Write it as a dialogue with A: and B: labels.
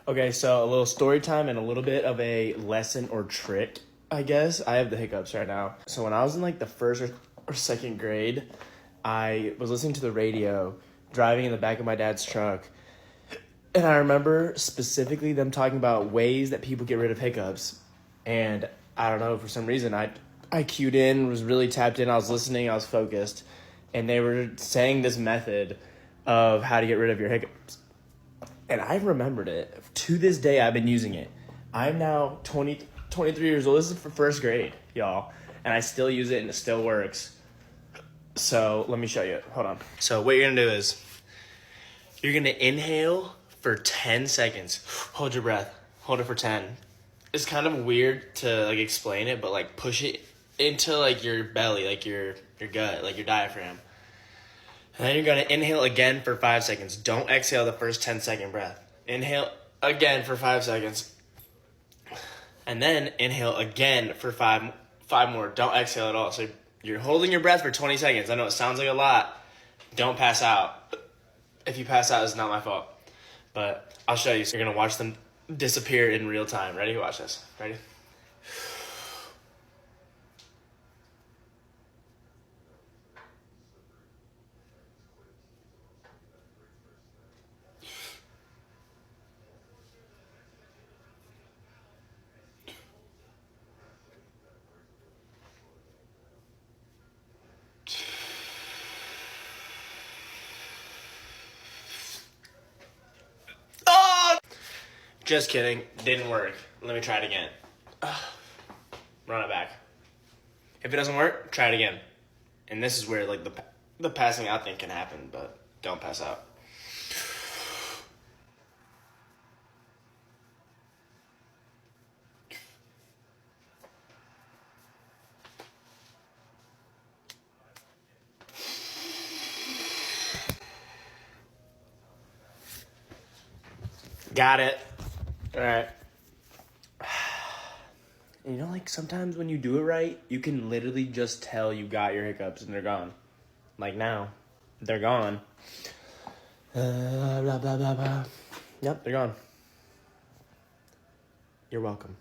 A: Okay, so a little story time and a little bit of a lesson or trick, I guess. I have the hiccups right now. So when I was in like the first or second grade, I was listening to the radio, driving in the back of my dad's truck, and I remember specifically them talking about ways that people get rid of hiccups. And I don't know, for some reason, I cued in, was really tapped in, I was listening, I was focused, and they were saying this method of how to get rid of your hiccups. And I remembered it. To this day, I've been using it. I'm now 23 years old. This is for first grade, y'all. And I still use it and it still works. So let me show you. Hold on. So what you're going to do is you're going to inhale for 10 seconds. Hold your breath. Hold it for 10. It's kind of weird to like explain it, but like push it into like your belly, like your gut, like your diaphragm. And then you're going to inhale again for 5 seconds. Don't exhale the first 10-second breath. Inhale again for 5 seconds. And then inhale again for five more. Don't exhale at all. So you're holding your breath for 20 seconds. I know it sounds like a lot. Don't pass out. If you pass out, it's not my fault. But I'll show you. So you're going to watch them disappear in real time. Ready? Watch this. Ready? Oh! Just kidding. Didn't work. Let me try it again. Run it back. If it doesn't work, try it again. And this is where like the passing out thing can happen, but don't pass out. Got it. All right. You know, like sometimes when you do it right, you can literally just tell you got your hiccups and they're gone. Like now, they're gone. Blah, blah, blah, blah. Yep, they're gone. You're welcome.